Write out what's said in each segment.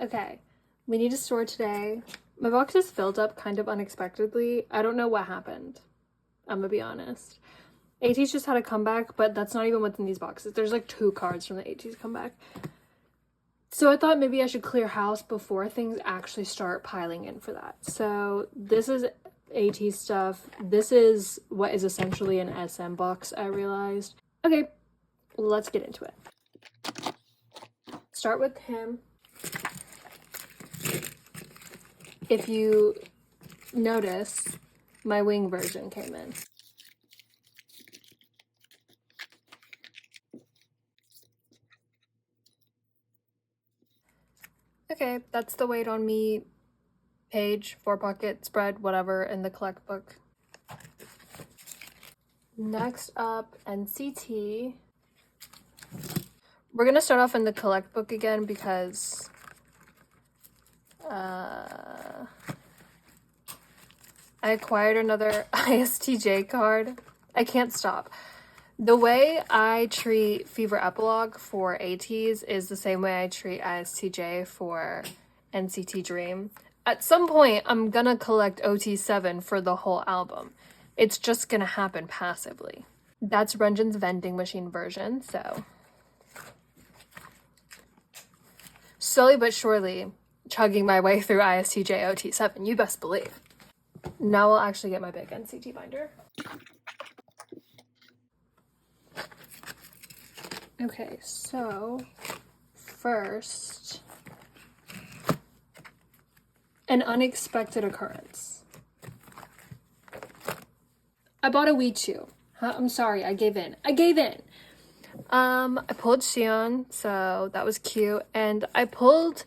Okay, we need a store today. My box is filled up kind of unexpectedly. I don't know what happened. I'm gonna be honest. ateez just had a comeback, but that's not even what's in these boxes. There's like 2 cards from the ateez comeback. So I thought maybe I should clear house before things actually start piling in for that. So this is ateez stuff. This is what is essentially an SM box, I realized. Okay, let's get into it. Start with him. If you notice, my wing version came in. Okay, that's the Wait on Me page, 4-pocket, spread, whatever, in the collect book. Next up, NCT. We're gonna start off in the collect book again because I acquired another ISTJ card. I can't stop. The way I treat Fever Epilogue for ateez is the same way I treat ISTJ for NCT Dream. At some point, I'm gonna collect OT7 for the whole album. It's just gonna happen passively. That's Renjin's vending machine version, so. Slowly but surely, chugging my way through ISTJ OT7, you best believe. Now I'll actually get my big NCT binder. Okay, so first, an unexpected occurrence. I bought a Weechu. I'm sorry, I gave in. I pulled Xion, so that was cute, and I pulled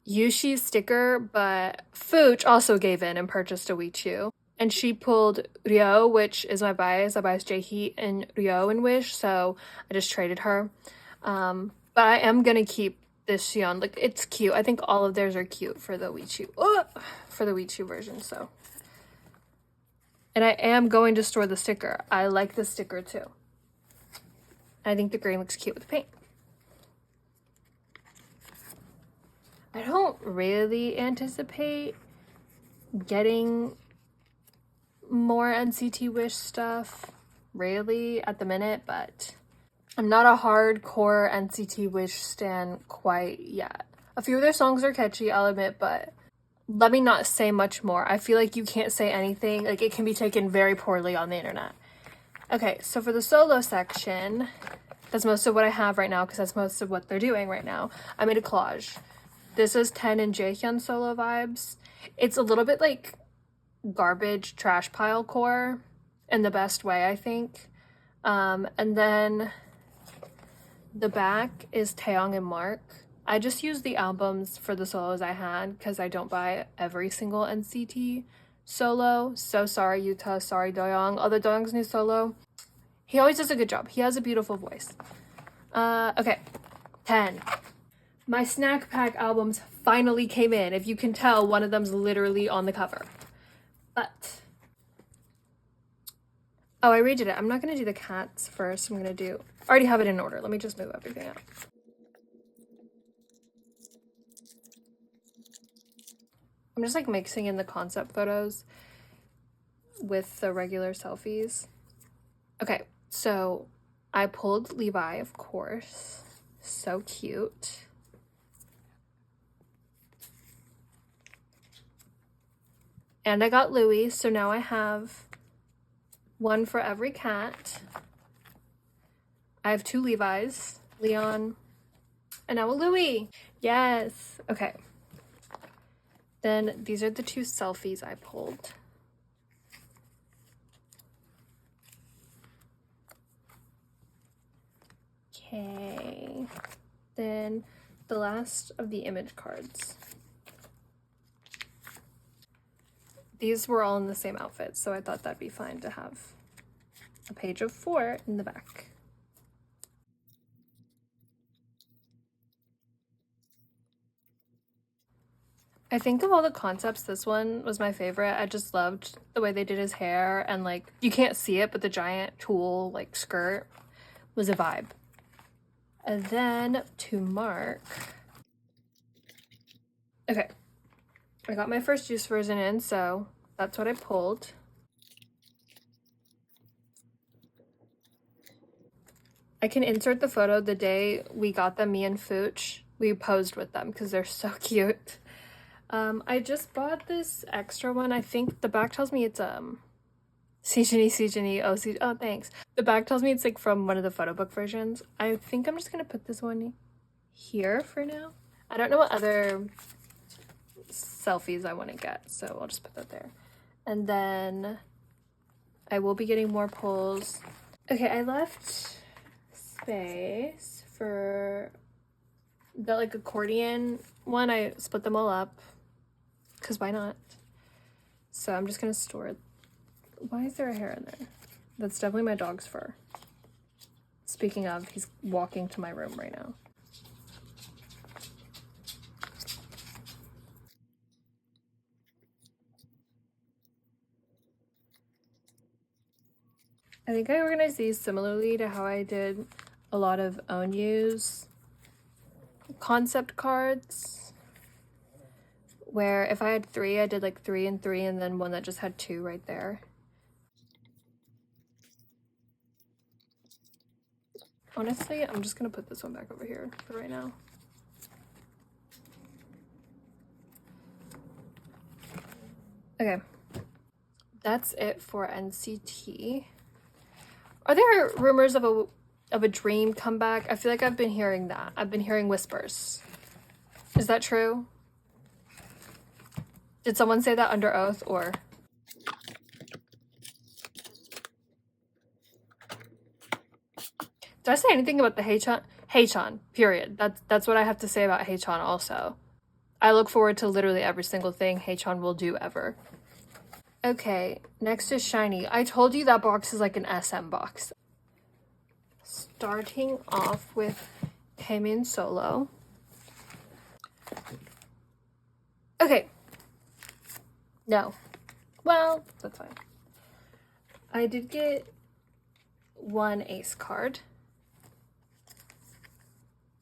Yushi's sticker, but Fooch also gave in and purchased a Weechu. And she pulled Ryo, which is my bias. I bias J-Heat and Ryo in Wish, so I just traded her. But I am gonna keep this Xion. Like, it's cute. I think all of theirs are cute for the Weechu. For the Weechu version, so. And I am going to store the sticker. I like the sticker too. I think the green looks cute with the paint. I don't really anticipate getting more NCT Wish stuff, really, at the minute, but I'm not a hardcore NCT Wish stan quite yet. A few of their songs are catchy, I'll admit, but let me not say much more. I feel like you can't say anything, like it can be taken very poorly on the internet. Okay, so for the solo section, that's most of what I have right now because that's most of what they're doing right now. I made a collage. This is 10 and Jaehyun solo vibes. It's a little bit like garbage trash pile core in the best way, I think. And then the back is Taeyong and Mark. I just used the albums for the solos I had because I don't buy every single NCT solo. So sorry Yuta, sorry Doyoung. Although Doyoung's new solo, he always does a good job. He has a beautiful voice. Okay, 10. My snack pack albums finally came in. If you can tell, one of them's literally on the cover. But, oh, I redid it. I'm not gonna do the cats first. I'm gonna do, I already have it in order. Let me just move everything out. I'm just like mixing in the concept photos with the regular selfies. Okay, so I pulled Levi, of course. So cute. And I got Louis, so now I have one for every cat. I have 2 Levi's, Leon, and now a Louis. Yes. Okay. Then these are the 2 selfies I pulled. Okay. Then the last of the image cards. These were all in the same outfit, so I thought that'd be fine to have a page of 4 in the back. I think of all the concepts, this one was my favorite. I just loved the way they did his hair, and like, you can't see it, but the giant tulle like skirt was a vibe. And then to Mark, Okay, I got my first juice version in, so that's what I pulled. I can insert the photo the day we got them, me and Fooch. We posed with them because they're so cute. I just bought this extra one. I think the back tells me it's shinee. Oh, thanks. The back tells me it's like from one of the photo book versions. I think I'm just gonna put this one here for now. I don't know what other selfies I want to get, so I'll just put that there. And then I will be getting more pulls. Okay, I left space for the like accordion one. I split them all up because why not? So I'm just gonna store it. Why is there a hair in there? That's definitely my dog's fur. Speaking of, he's walking to my room right now. I think I organized these similarly to how I did a lot of Onyu's concept cards, where if I had 3, I did like 3 and 3, and then one that just had 2 right there. Honestly, I'm just gonna put this one back over here for right now. Okay, that's it for NCT. Are there rumors of a dream comeback? I feel like I've been hearing that. I've been hearing whispers. Is that true? Did someone say that under oath, or? Did I say anything about the Haechan? Haechan, period. That's what I have to say about Haechan also. I look forward to literally every single thing Haechan will do ever. Okay, next is Shinee. I told you that box is like an SM box. Starting off with Taemin Solo. Okay. No. Well, that's fine. I did get 1 ace card.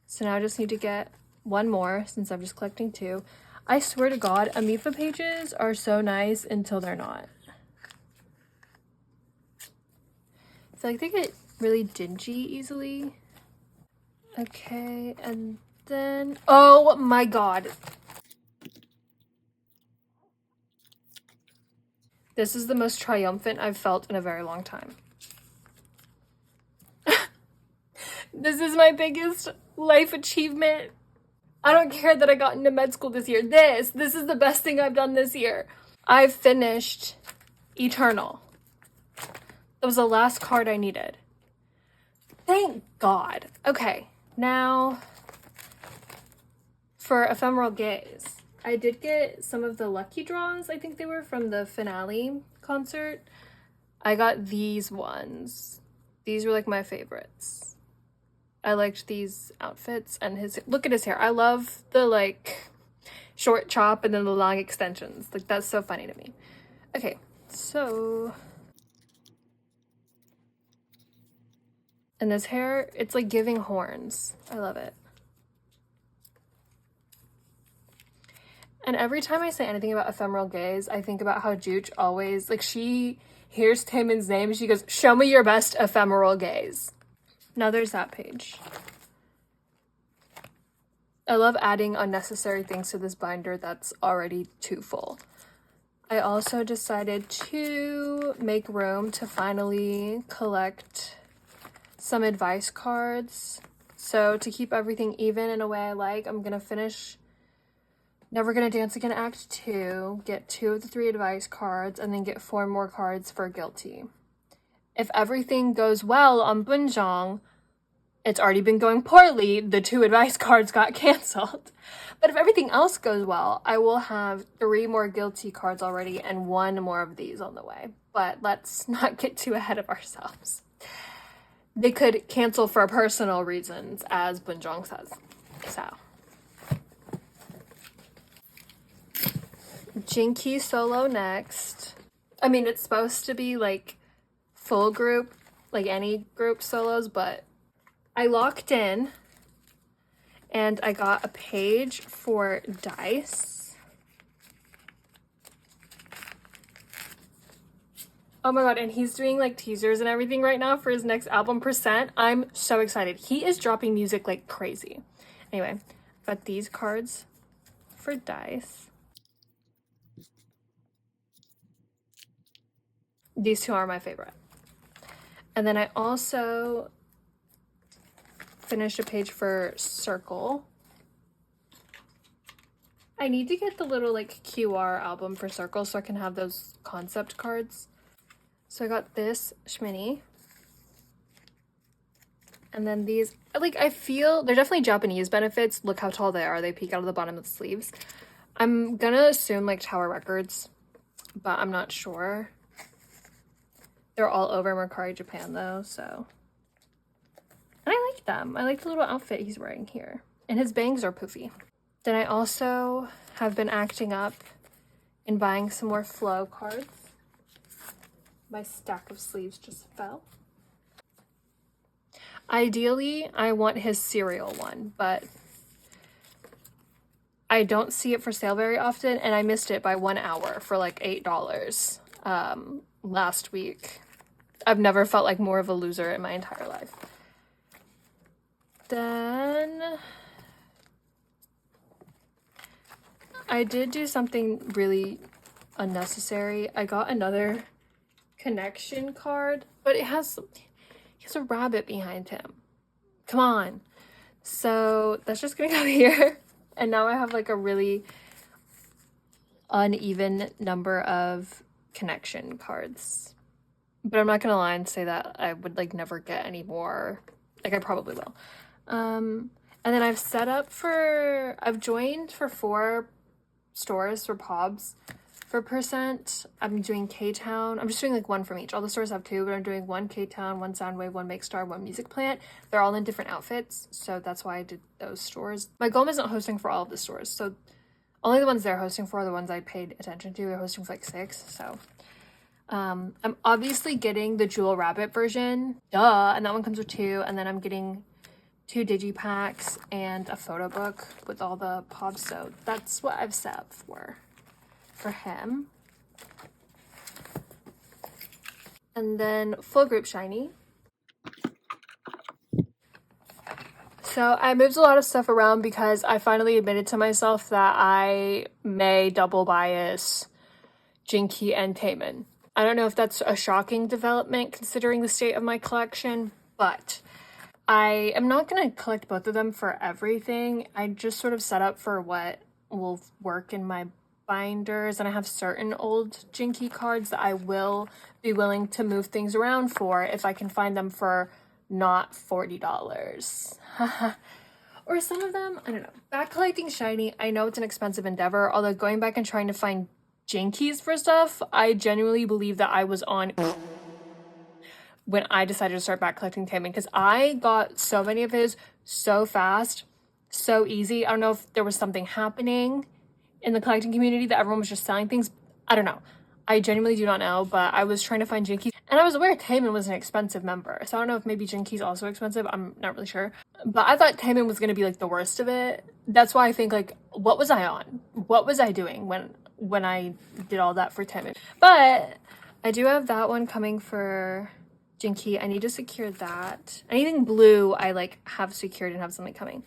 So now I just need to get 1 more since I'm just collecting 2. I swear to God, Amifa pages are so nice until they're not. I feel like they get really dingy easily. Okay, and then, oh my God. This is the most triumphant I've felt in a very long time. This is my biggest life achievement. I don't care that I got into med school this year. This is the best thing I've done this year. I've finished Eternal. That was the last card I needed. Thank God. Okay, now for Ephemeral Gaze. I did get some of the lucky draws. I think they were from the finale concert. I got these ones. These were like my favorites. I liked these outfits and his, look at his hair. I love the like short chop and then the long extensions. Like that's so funny to me. Okay, so. And this hair, it's like giving horns. I love it. And every time I say anything about Ephemeral Gaze, I think about how Juch always, like she hears Taemin's name and she goes, show me your best Ephemeral Gaze. Now there's that page. I love adding unnecessary things to this binder that's already too full. I also decided to make room to finally collect some advice cards. So to keep everything even in a way I like, I'm gonna finish Never Gonna Dance Again Act 2, get 2 of the 3 advice cards, and then get 4 more cards for Guilty. If everything goes well on Bunjong, it's already been going poorly, the 2 advice cards got canceled. But if everything else goes well, I will have 3 more Guilty cards already and 1 more of these on the way. But let's not get too ahead of ourselves. They could cancel for personal reasons, as Bunjong says. So. Jinky solo next. I mean, it's supposed to be like full group, like any group solos, but I locked in And I got a page for dice. Oh my god, and he's doing like teasers and everything right now for his next album, Percent. I'm so excited. He is dropping music like crazy. Anyway, got these cards for dice. These two are my favorite. And then I also finished a page for Circle. I need to get the little like QR album for Circle so I can have those concept cards. So I got this shinee. And then these, like, I feel they're definitely Japanese benefits. Look how tall they are. They peek out of the bottom of the sleeves. I'm gonna assume like Tower Records, but I'm not sure. They're all over Mercari Japan though, so. And I like them. I like the little outfit he's wearing here. And his bangs are poofy. Then I also have been acting up and buying some more flow cards. My stack of sleeves just fell. Ideally, I want his cereal one, but I don't see it for sale very often, and I missed it by 1 hour for like $8 last week. I've never felt like more of a loser in my entire life. Then I did do something really unnecessary. I got another connection card, but he has a rabbit behind him. Come on. So that's just gonna go here. And now I have like a really uneven number of connection cards. But I'm not gonna lie and say that I would like never get any more. Like I probably will. And then I've joined for 4 stores for Pobs for Percent. I'm doing K-Town. I'm just doing like 1 from each. All the stores have 2, but I'm doing 1 K-Town, 1 Soundwave, 1 Make Star, 1 Music Plant. They're all in different outfits, so that's why I did those stores. My goal isn't hosting for all of the stores, so only the ones they're hosting for are the ones I paid attention to. They're hosting for like 6, so. I'm obviously getting the Jewel Rabbit version, duh, and that one comes with 2, and then I'm getting 2 digipacks and a photo book with all the Pobs, so that's what I've set up for him. And then full group shinee. So I moved a lot of stuff around because I finally admitted to myself that I may double bias Jinky and Taemin. I don't know if that's a shocking development considering the state of my collection, but I am not going to collect both of them for everything. I just sort of set up for what will work in my binders, and I have certain old Jinky cards that I will be willing to move things around for if I can find them for not $40. Or some of them, I don't know. Back collecting shiny, I know it's an expensive endeavor, although going back and trying to find Jinkies for stuff, I genuinely believe that I was on when I decided to start back collecting Taemin, because I got so many of his so fast, so easy. I don't know if there was something happening in the collecting community that everyone was just selling things. I don't know. I genuinely do not know, but I was trying to find Jinkies, and I was aware Taemin was an expensive member, so I don't know if maybe Jinkies also expensive. I'm not really sure, but I thought Taemin was going to be like the worst of it. That's why I think like, what was I on? What was I doing when I did all that for Taemin? But I do have that one coming for Jinky. I need to secure that. Anything blue I like have secured and have something coming.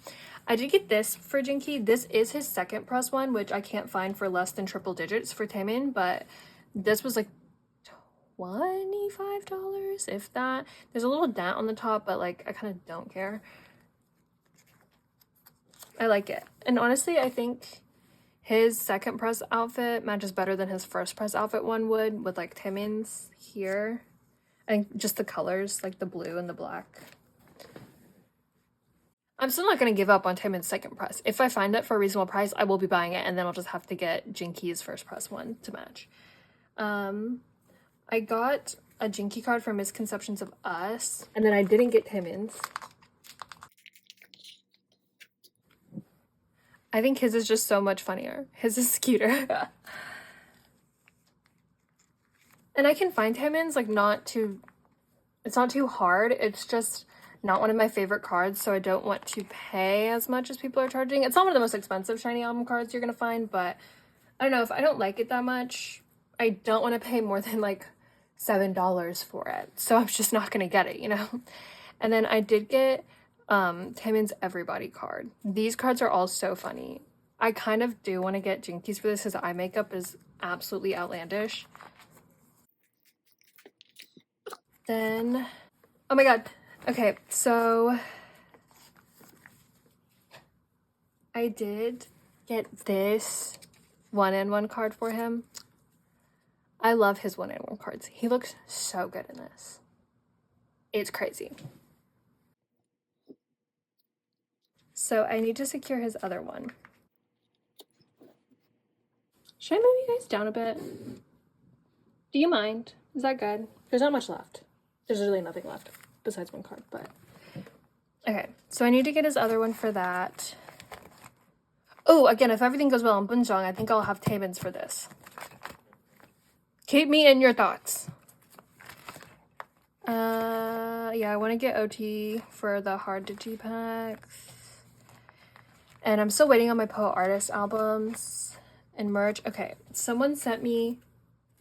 I did get this for Jinky. This is his second press one, which I can't find for less than triple digits for Taemin, but this was like $25, if that. There's a little dent on the top, but like I kind of don't care. I like it. And honestly, I think his second press outfit matches better than his first press outfit one would, with like Taemin's here. I think just the colors, like the blue and the black. I'm still not going to give up on Taemin's second press. If I find it for a reasonable price, I will be buying it, and then I'll just have to get Jinky's first press one to match. I got a Jinky card for Misconceptions of Us, and then I didn't get Taemin's. I think his is just so much funnier. His is cuter. And I can find Taemin's like it's not too hard. It's just not one of my favorite cards, so I don't want to pay as much as people are charging. It's not one of the most expensive shiny album cards you're gonna find, but I don't know, if I don't like it that much, I don't want to pay more than like $7 for it. So I'm just not gonna get it, you know? And then I did get Taemin's Everybody card. These cards are all so funny. I kind of do want to get Jinkies for this because eye makeup is absolutely outlandish. Then, oh my god. Okay, so I did get this 1-in-1 card for him. I love his 1-in-1 cards. He looks so good in this. It's crazy. So I need to secure his other one. Should I move you guys down a bit? Do you mind? Is that good? There's not much left. There's really nothing left besides one card, but... Okay, so I need to get his other one for that. Oh, again, if everything goes well on Bunjong, I think I'll have Taemin's for this. Keep me in your thoughts. Yeah, I want to get OT for the hard digipacks. And I'm still waiting on my Poet Artist albums and merch. Okay, someone sent me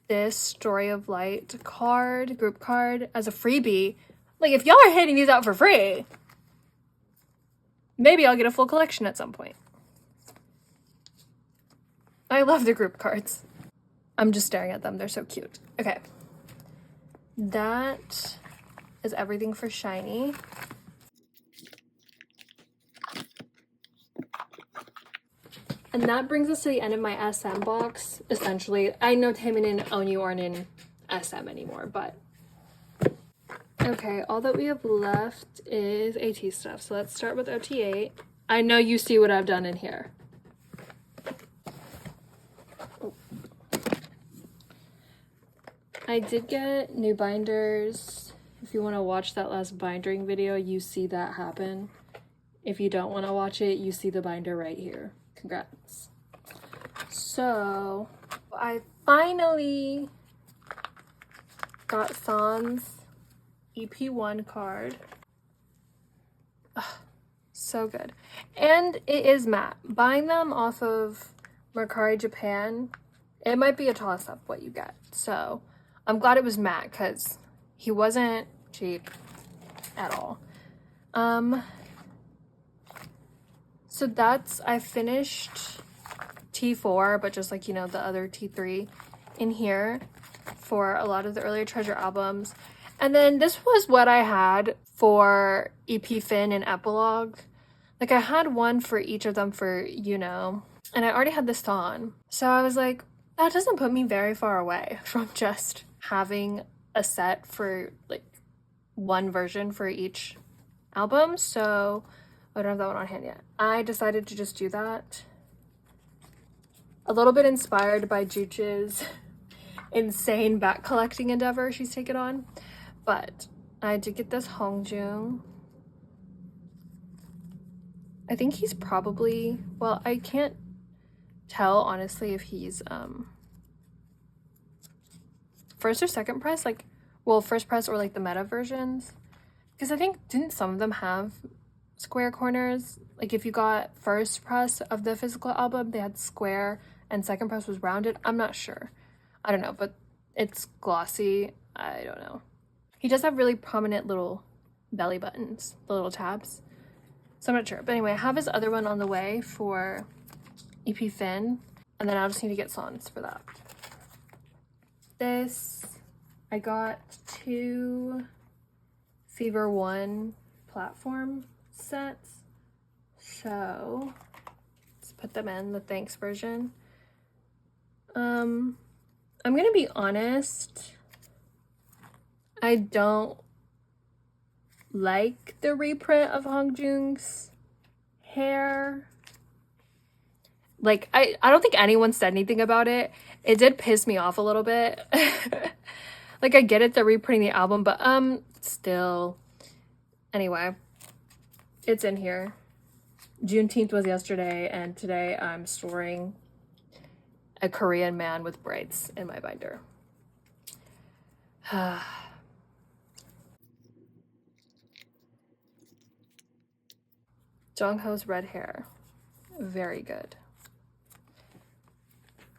this Story of Light card, group card, as a freebie. Like, if y'all are handing these out for free, maybe I'll get a full collection at some point. I love the group cards. I'm just staring at them. They're so cute. Okay. That is everything for Shiny. And that brings us to the end of my SM box, essentially. I know Taemin and Onyu aren't in SM anymore, but... Okay, all that we have left is AT stuff. So let's start with OT8. I know you see what I've done in here. I did get new binders. If you want to watch that last bindering video, you see that happen. If you don't want to watch it, you see the binder right here. Congrats. So, I finally got San's EP1 card. Ugh, so good. And it is matte. Buying them off of Mercari Japan, it might be a toss-up what you get. So, I'm glad it was matte because he wasn't cheap at all. So I finished T4, but just like, you know, the other T3 in here for a lot of the earlier Treasure albums. And then this was what I had for EP Fin and Epilogue. Like, I had one for each of them for yunho, and I already had this on. So I was like, that doesn't put me very far away from just having a set for like one version for each album. So I don't have that one on hand yet. I decided to just do that. A little bit inspired by Juch's insane back collecting endeavor she's taken on. But I did get this Hongjung. I think he's probably, well, I can't tell honestly if he's first or second press, like, well, first press or like the meta versions. Because I think, didn't some of them have square corners? Like, if you got first press of the physical album, they had square and second press was rounded. I'm not sure. I don't know, but it's glossy. I don't know. He does have really prominent little belly buttons, the little tabs. So I'm not sure. But anyway, I have his other one on the way for EP Fin, and then I'll just need to get Sans for that. This, I got 2 Fever 1 platform sets. So let's put them in the thanks version. I'm gonna be honest, I don't like the reprint of Hongjung's hair. Like, I don't think anyone said anything about it. It did piss me off a little bit. Like, I get it, they're reprinting the album, but still. Anyway, it's in here. Juneteenth was yesterday, and today I'm storing a Korean man with braids in my binder. Jungho's red hair. Very good.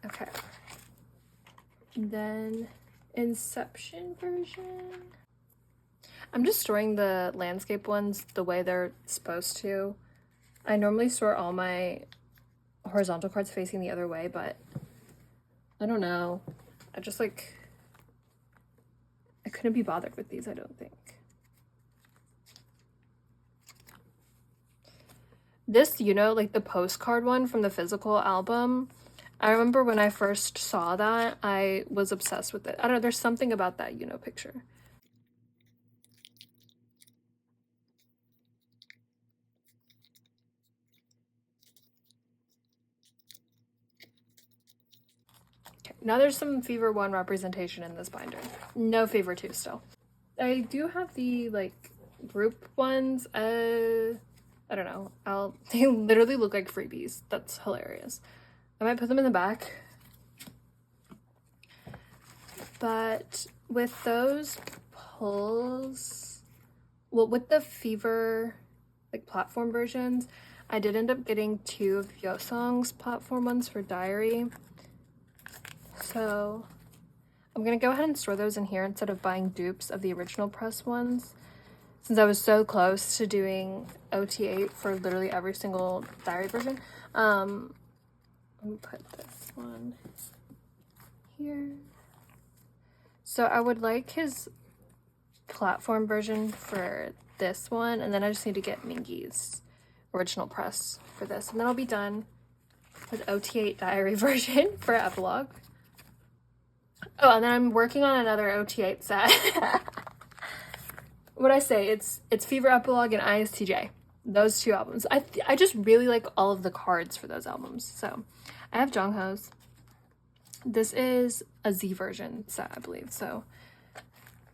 Okay. And then Inception version. I'm just storing the landscape ones the way they're supposed to. I normally store all my horizontal cards facing the other way, but I don't know. I just like, I couldn't be bothered with these, I don't think. This, you know, like the postcard one from the physical album, I remember when I first saw that, I was obsessed with it. I don't know, there's something about that, you know, picture. Okay, now there's some Fever 1 representation in this binder. No Fever 2 still. I do have the, like, group ones. I don't know. They literally look like freebies. That's hilarious. I might put them in the back. But with those pulls, well, with the Fever, like, platform versions, I did end up getting 2 of Yeosang's platform ones for diary. So I'm gonna go ahead and store those in here instead of buying dupes of the original press ones, since I was so close to doing OT8 for literally every single diary version. Let me put this one here. So I would like his platform version for this one, and then I just need to get Mingy's original press for this, and then I'll be done with OT8 diary version for epilogue. Oh, and then I'm working on another OT8 set. What'd I say? It's Fever Epilogue and ISTJ. Those 2 albums. I just really like all of the cards for those albums. So I have Jungho's. This is a Z version set, I believe. So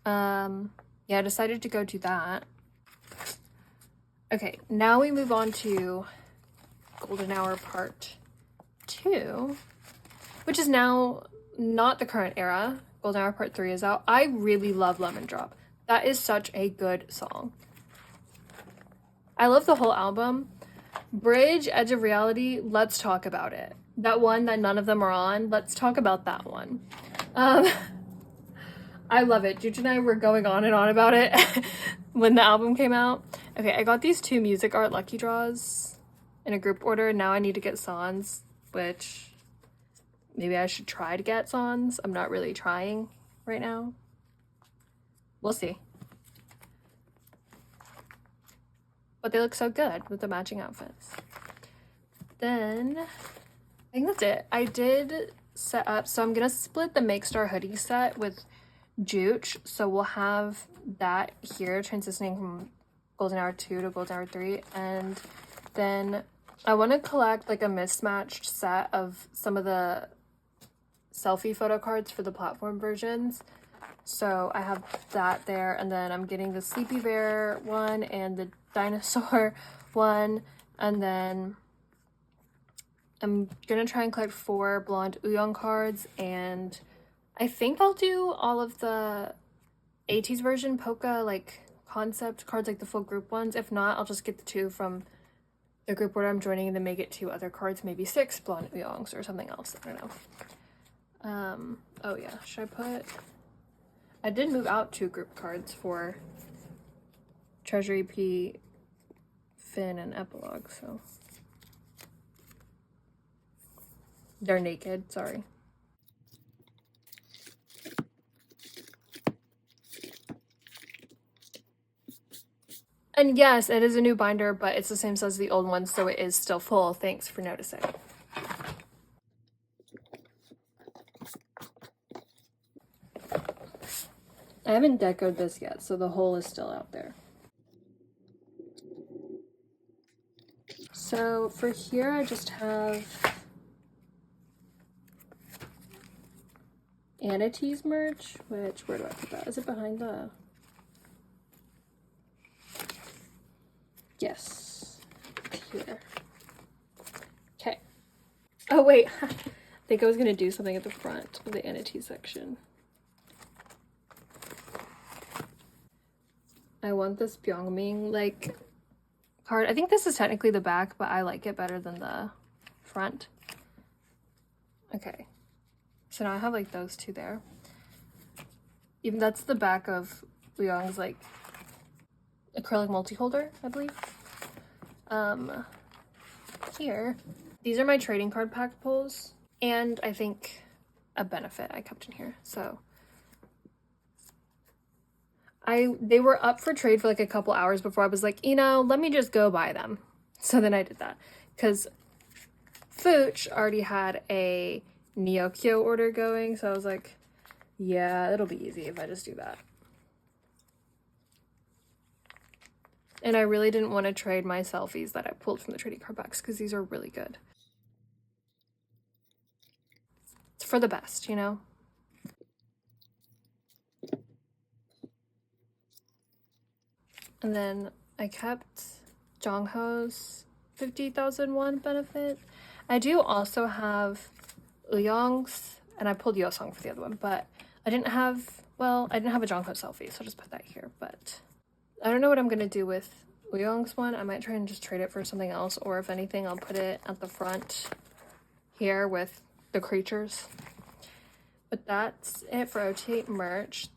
yeah, I decided to go do that. Okay, now we move on to Golden Hour Part 2, which is now not the current era. Golden Hour Part 3 is out. I really love Lemon Drop. That is such a good song. I love the whole album. Bridge, Edge of Reality, let's talk about it. That one that none of them are on, let's talk about that one. I love it. Juju and I were going on and on about it when the album came out. Okay, I got these 2 Music Art Lucky Draws in a group order. Now I need to get Sans, which maybe I should try to get Sans. I'm not really trying right now. We'll see. But they look so good with the matching outfits. Then, I think that's it. I did set up, so I'm gonna split the Make Star hoodie set with Jooch. So we'll have that here, transitioning from Golden Hour 2 to Golden Hour 3. And then I want to collect like a mismatched set of some of the selfie photo cards for the platform versions. So I have that there, and then I'm getting the Sleepy Bear one and the dinosaur one, and then I'm gonna try and collect 4 blonde Uyong cards, and I think I'll do all of the ateez version polka like concept cards, like the full group ones. If not, I'll just get the 2 from the group order I'm joining and then make it 2 other cards, maybe 6 blonde Uyongs or something else. I don't know. Oh yeah, I did move out 2 group cards for Treasury P, Finn, and Epilogue, so they're naked, sorry. And yes, it is a new binder, but it's the same size as the old one, so it is still full. Thanks for noticing. I haven't decoed this yet, so the hole is still out there. So for here, I just have ateez merch, where do I put that? Is it behind the... Yes, here. Okay. Oh wait, I think I was gonna do something at the front of the ateez section. I want this Byungming like card. I think this is technically the back, but I like it better than the front. Okay, so now I have like those two there. Even that's the back of Yeosang's like acrylic multi-holder, I believe. Here, these are my trading card pack pulls, and I think a benefit I kept in here. So they were up for trade for like a couple hours before I was like, you know, let me just go buy them. So then I did that because Fooch already had a Neokyo order going, so I was like, yeah, it'll be easy if I just do that. And I really didn't want to trade my selfies that I pulled from the trading card packs because these are really good. It's for the best, you know? And then I kept Jongho's 50,001 benefit. I do also have Uyong's, and I pulled Yeosang for the other one, but I didn't have, well, I didn't have a Jongho selfie, so I'll just put that here. But I don't know what I'm gonna do with Uyong's one. I might try and just trade it for something else, or if anything, I'll put it at the front here with the creatures. But that's it for OT8 merch.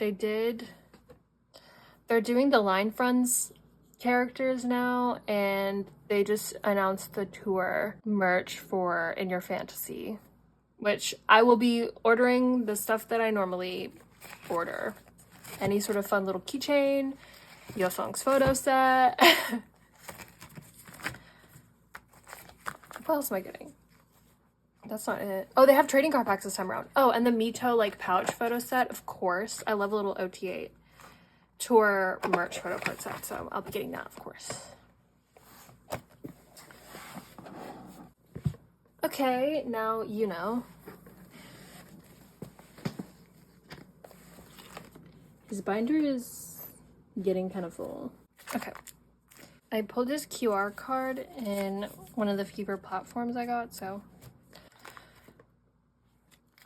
They're doing the Line Friends characters now, and they just announced the tour merch for In Your Fantasy, which I will be ordering the stuff that I normally order. Any sort of fun little keychain, Yeosang's photo set. What else am I getting? That's not it. Oh, they have trading card packs this time around. Oh, and the Mito like pouch photo set, of course. I love a little OT8 tour merch photo card set, so I'll be getting that, of course. Okay, now you know. His binder is getting kind of full. Okay. I pulled this QR card in one of the Fever platforms I got, so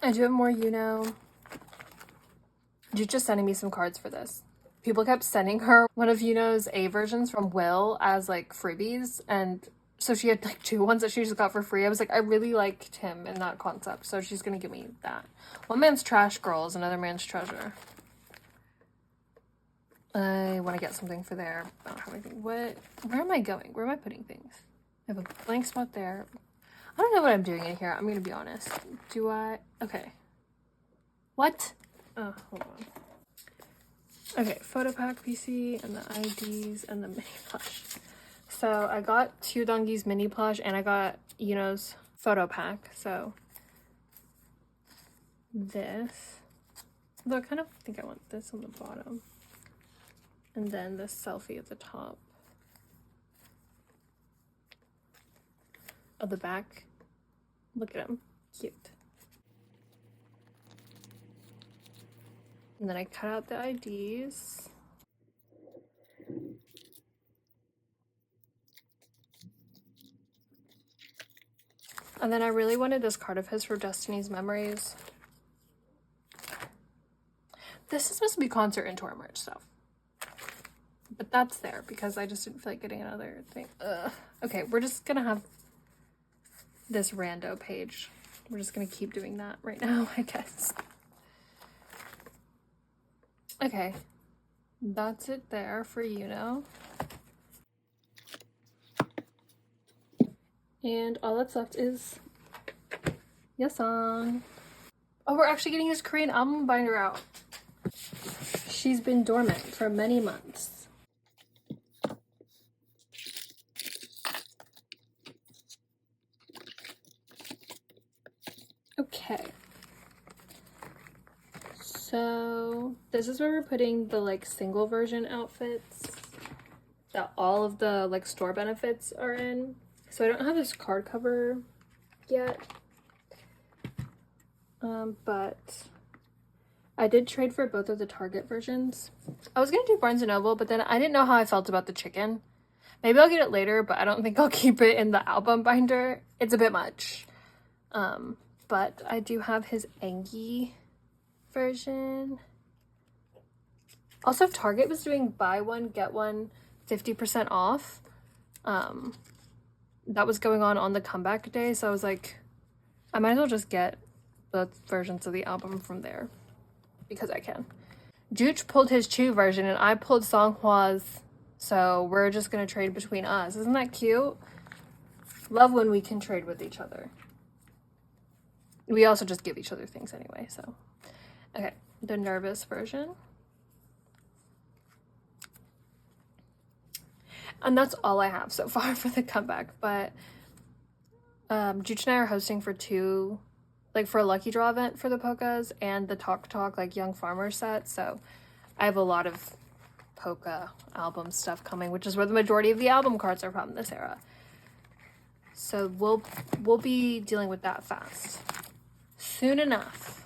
I do have more yunho. You're just sending me some cards for this. People kept sending her one of yunho's A versions from Will as like freebies, and so she had like 2 ones that she just got for free. I was like, I really liked him in that concept, so she's gonna give me that. One man's trash girl is another man's treasure. I want to get something for there. I don't have anything. Where am I going? Where am I putting things? I have a blank spot there. I don't know what I'm doing in here. I'm gonna be honest. Do I? Okay. What? Oh, hold on. Okay, photo pack PC and the IDs and the mini plush. So I got 2 Dongi's mini plush and I got Yunho's photo pack. So this, though I kind of think I want this on the bottom, and then this selfie at the top of the back. Look at him, cute. And then I cut out the IDs. And then I really wanted this card of his for Destiny's Memories. This is supposed to be concert and tour merch stuff, but that's there because I just didn't feel like getting another thing. Ugh. Okay, we're just gonna have this rando page. We're just gonna keep doing that right now, I guess. Okay, that's it there for Yunho. And all that's left is yeosang. Oh, we're actually getting his Korean album binder out. She's been dormant for many months. Okay. So this is where we're putting the like single version outfits that all of the like store benefits are in. So I don't have this card cover yet, but I did trade for both of the Target versions. I was gonna do Barnes & Noble, but then I didn't know how I felt about the chicken. Maybe I'll get it later, but I don't think I'll keep it in the album binder. It's a bit much. But I do have his Engi version. Also, if Target was doing buy one, get one 50% off, that was going on the comeback day, so I was like, I might as well just get both versions of the album from there because I can. Juch pulled his Chu version and I pulled Songhwa's, so we're just gonna trade between us. Isn't that cute? Love when we can trade with each other. We also just give each other things anyway, so. Okay, the Nervous version. And that's all I have so far for the comeback, but Juch and I are hosting for two, like for a lucky draw event for the Polkas and the Talk Talk like Young Farmer set, so I have a lot of polka album stuff coming, which is where the majority of the album cards are from this era. So we'll be dealing with that fast. Soon enough.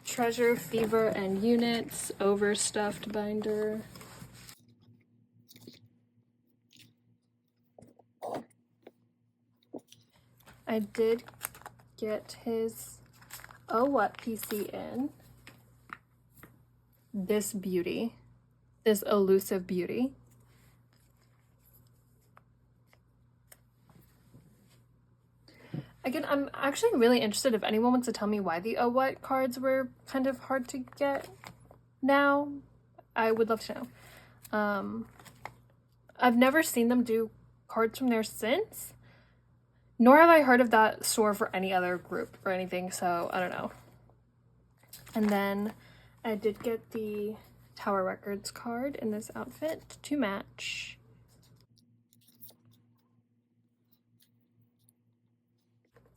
Treasure, Fever, and Units, overstuffed binder. I did get his Oh What PC in. This beauty. This elusive beauty. Again, I'm actually really interested if anyone wants to tell me why the Oh What cards were kind of hard to get now. I would love to know. I've never seen them do cards from there since, nor have I heard of that store for any other group or anything, so I don't know. And then I did get the Tower Records card in this outfit to match.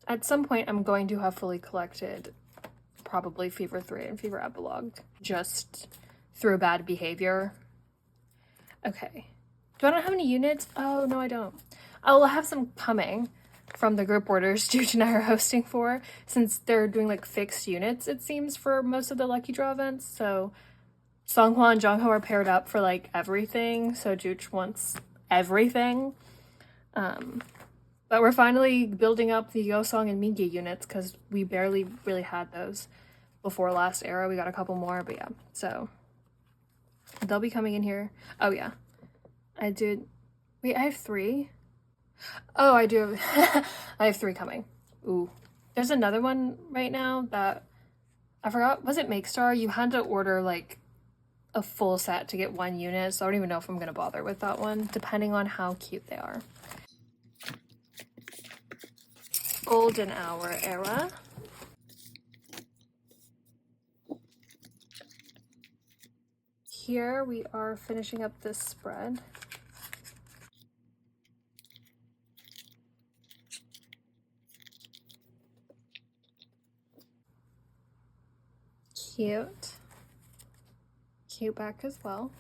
At some point, I'm going to have fully collected probably Fever 3 and Fever Epilogue, just through bad behavior. Okay. Do I not have any units? Oh, no, I don't. I will have some coming from the group orders Juch and I are hosting for, since they're doing like fixed units, it seems, for most of the lucky draw events. So Songhwa and Jongho are paired up for like everything, so Juch wants everything. But we're finally building up the yeosang and Mingye units because we barely really had those before last era. We got a couple more, but yeah. So they'll be coming in here. Oh yeah. I did. Wait, I have 3? Oh, I do. I have 3 coming. Ooh. There's another one right now that I forgot. Was it Make Star? You had to order like a full set to get 1 unit, so I don't even know if I'm going to bother with that one, depending on how cute they are. Golden Hour era. Here we are finishing up this spread. Cute. Cute back as well.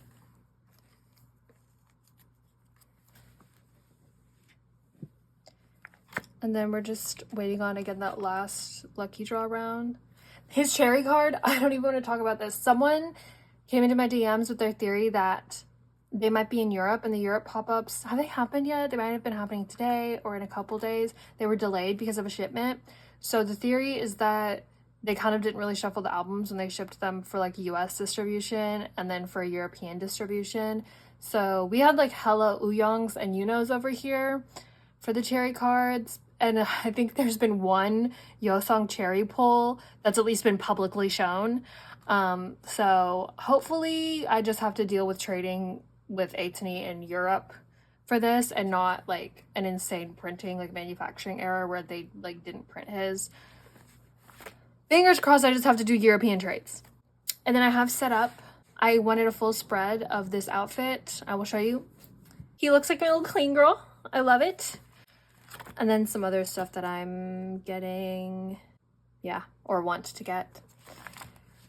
And then we're just waiting on, again, that last lucky draw round. His cherry card, I don't even want to talk about this. Someone came into my DMs with their theory that they might be in Europe, and the Europe pop-ups, have they happened yet? They might have been happening today or in a couple days. They were delayed because of a shipment. So the theory is that they kind of didn't really shuffle the albums when they shipped them for like US distribution and then for European distribution. So we had like hella Uyongs and Yunos over here for the cherry cards. And I think there's been 1 yeosang cherry pull that's at least been publicly shown. So hopefully I just have to deal with trading with ateez in Europe for this and not like an insane printing, like manufacturing error where they like didn't print his. Fingers crossed I just have to do European trades. And then I have set up, I wanted a full spread of this outfit. I will show you. He looks like my little clean girl. I love it. And then some other stuff that I'm getting, yeah, or want to get.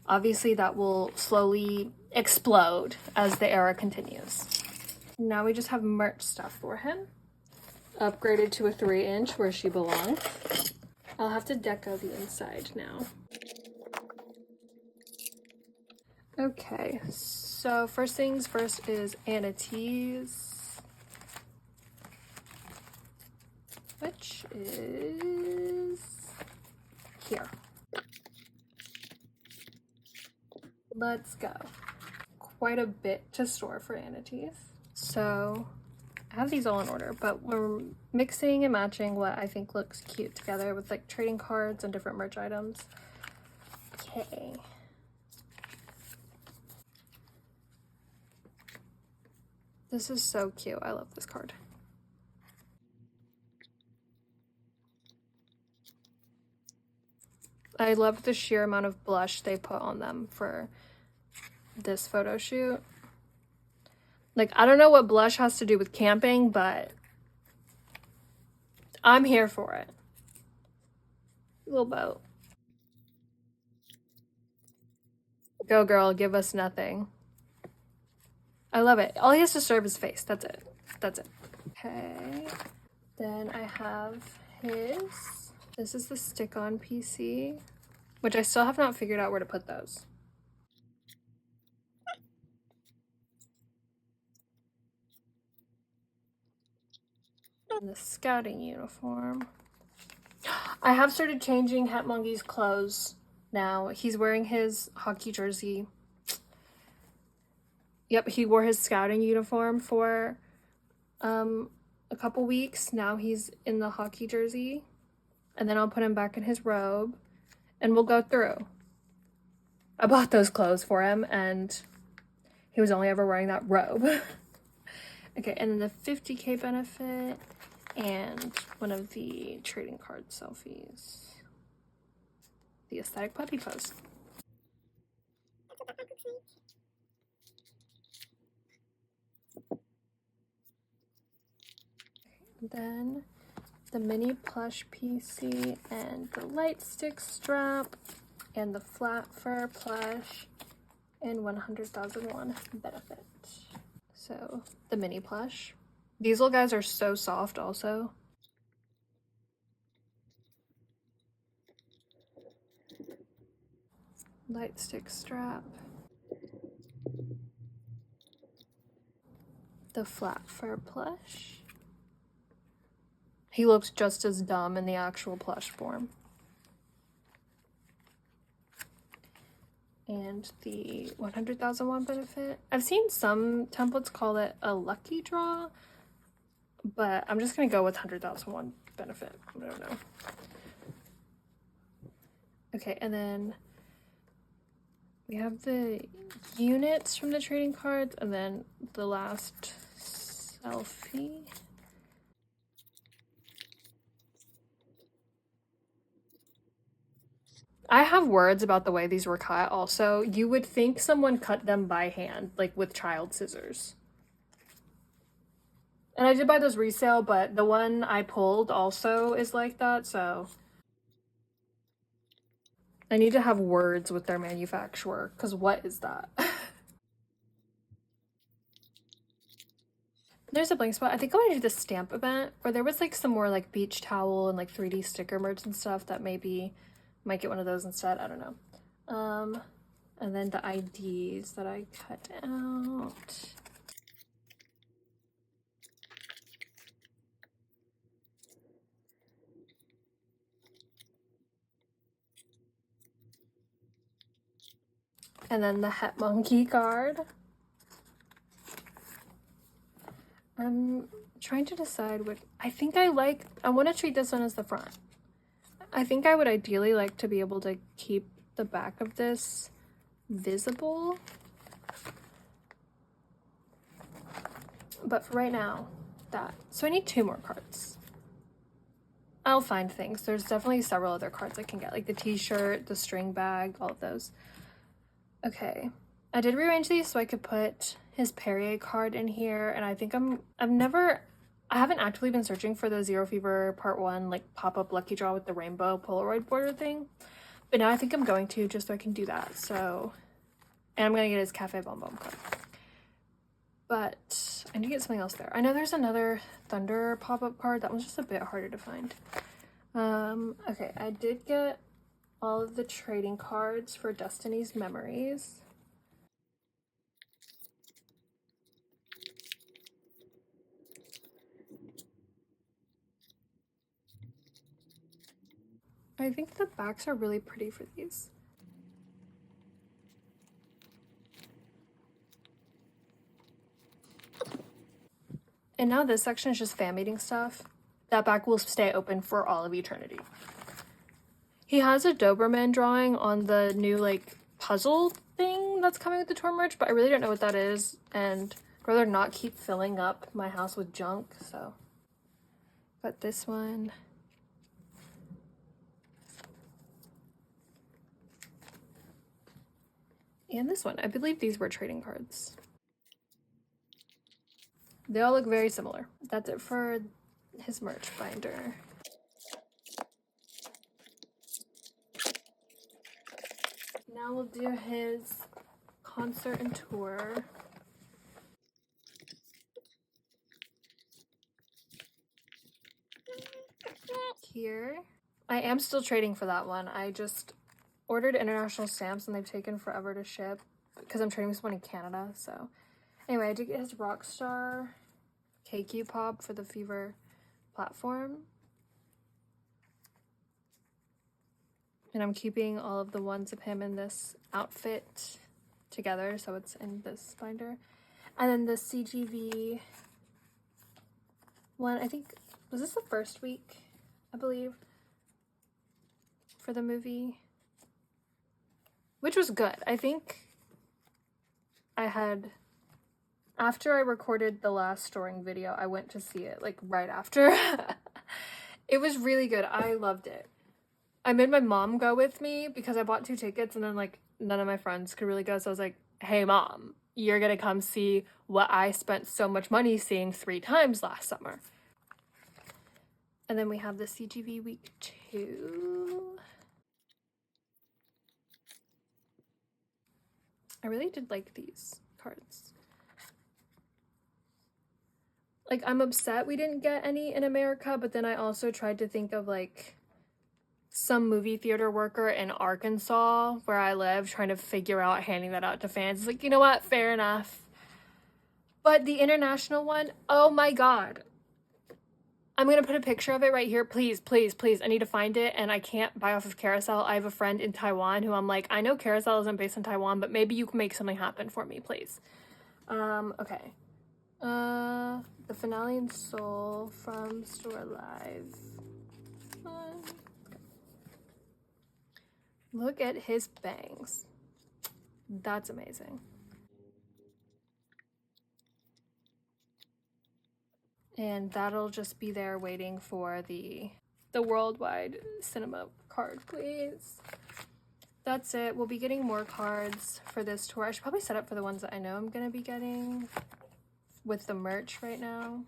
Obviously that will slowly explode as the era continues. Now we just have merch stuff for him. Upgraded to a 3-inch where she belongs. I'll have to deco the inside now. Okay, so first things first is ateez, which is here. let's go. Quite a bit to store for ateez. So I have these all in order, but we're mixing and matching what I think looks cute together with like trading cards and different merch items. Okay. This is so cute. I love this card. I love the sheer amount of blush they put on them for this photo shoot. Like, I don't know what blush has to do with camping, but I'm here for it. Little boat. Go girl, give us nothing. I love it. All he has to serve is face. That's it. That's it. Okay. Then I have his. This is the stick-on PC, which I still have not figured out where to put those. And the scouting uniform. I have started changing Hetmongi's clothes now. He's wearing his hockey jersey. Yep, he wore his scouting uniform for a couple weeks. Now he's in the hockey jersey. And then I'll put him back in his robe and we'll go through. I bought those clothes for him and he was only ever wearing that robe. Okay, and then the 50K benefit and one of the trading card selfies. The aesthetic puppy pose. Then the mini plush PC and the light stick strap and the flat fur plush and 100,001 benefit. So the mini plush. These little guys are so soft also. Light stick strap. The flat fur plush. He looks just as dumb in the actual plush form. And the 100,001 benefit. I've seen some templates call it a lucky draw, but I'm just gonna go with 100,001 benefit. I don't know. Okay, and then we have the units from the trading cards, and then the last selfie. I have words about the way these were cut also. You would think someone cut them by hand, like with child scissors. And I did buy those resale, but the one I pulled also is like that, so I need to have words with their manufacturer, because what is that? There's a blank spot. I think I want to do the stamp event, or there was like some more like beach towel and like 3D sticker merch and stuff that maybe might get one of those instead. I don't know. And then the IDs that I cut out. And then the Hetmongi card. I'm trying to decide what I think I like. I want to treat this one as the front. I think I would ideally like to be able to keep the back of this visible. But for right now, that. So I need 2 more cards. I'll find things. There's definitely several other cards I can get, like the t-shirt, the string bag, all of those. Okay, I did rearrange these so I could put his Perrier card in here, and I think I haven't actually been searching for the Zero Fever Part 1 like pop-up lucky draw with the rainbow Polaroid border thing, but now I think I'm going to, just so I can do that. So, and I'm gonna get his Cafe Bon Bon card. But I need to get something else there. I know there's another Thunder pop-up card. That one's just a bit harder to find. Okay, I did get all of the trading cards for Destiny's Memories. I think the backs are really pretty for these. And now this section is just fan meeting stuff. That back will stay open for all of eternity. He has a Doberman drawing on the new like puzzle thing that's coming with the tour merch, but I really don't know what that is, and I'd rather not keep filling up my house with junk, so. But this one. And this one. I believe these were trading cards. They all look very similar. That's it for his merch binder. Now we'll do his concert and tour. Here. I am still trading for that one. I just ordered international stamps and they've taken forever to ship because I'm trading with someone in Canada, so. Anyway, I did get his Rockstar KQ Pop for the Fever platform. And I'm keeping all of the ones of him in this outfit together, so it's in this binder. And then the CGV one, I think, was this the first week, I believe, for the movie? Which was good. I think I had, after I recorded the last storing video, I went to see it, like, right after. It was really good. I loved it. I made my mom go with me because I bought 2 tickets and then, like, none of my friends could really go, so I was like, hey, Mom, you're gonna come see what I spent so much money seeing 3 times last summer. And then we have the CGV week 2. I really did like these cards. Like, I'm upset we didn't get any in America, but then I also tried to think of, like, some movie theater worker in Arkansas, where I live, trying to figure out handing that out to fans. It's like, you know what? Fair enough. But the international one, oh my god. I'm going to put a picture of it right here. Please, please, please. I need to find it, and I can't buy off of Carousel. I have a friend in Taiwan who I'm like, I know Carousel isn't based in Taiwan, but maybe you can make something happen for me, please. Okay. The Finale in Seoul from Store Live. Look at his bangs. That's amazing. And that'll just be there waiting for the worldwide cinema card, please. That's it. We'll be getting more cards for this tour. I should probably set up for the ones that I know I'm gonna be getting with the merch right now.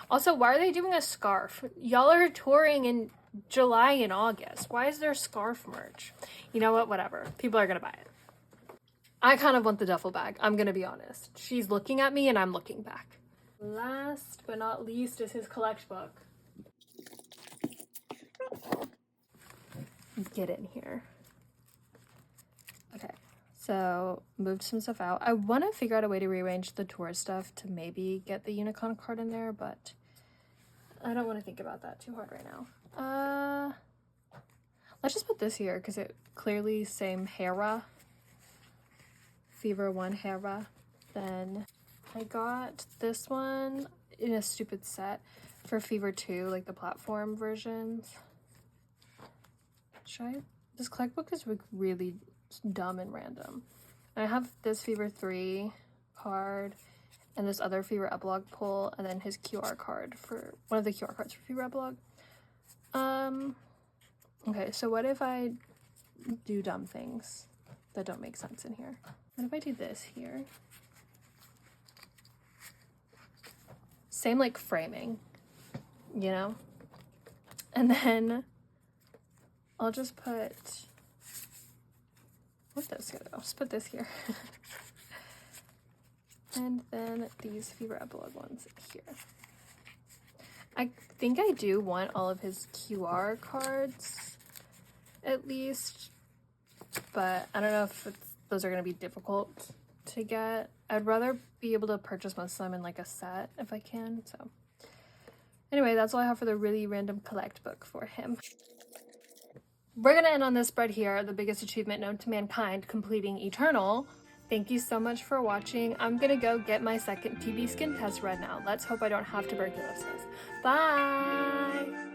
Also, why are they doing a scarf? Y'all are touring in July and August. Why is there scarf merch? You know what? Whatever. People are gonna buy it. I kind of want the duffel bag. I'm gonna be honest. She's looking at me and I'm looking back. Last but not least is his collect book. Get in here. Okay, so moved some stuff out. I want to figure out a way to rearrange the tour stuff to maybe get the Unicorn card in there, but I don't want to think about that too hard right now. Let's just put this here because it clearly same Hera. Fever 1 Hera. Then I got this one in a stupid set for Fever 2, like the platform versions. This collect book is really dumb and random. I have this Fever 3 card and this other Fever Epilogue pull, and then his QR card for one of the QR cards for Fever Epilogue. Okay, so what if I do dumb things that don't make sense in here? What if I do this here? Same like framing, you know? And then I'll just put, where'd this go? I'll just put this here. And then these Fever Epilogue ones here. I think I do want all of his QR cards, at least, but I don't know if those are going to be difficult to get. I'd rather be able to purchase most of them in like a set if I can, so. Anyway, that's all I have for the really random collect book for him. We're gonna end on this spread here, the biggest achievement known to mankind, completing Eternal. Thank you so much for watching. I'm gonna go get my second TB skin test right now. Let's hope I don't have tuberculosis. Bye!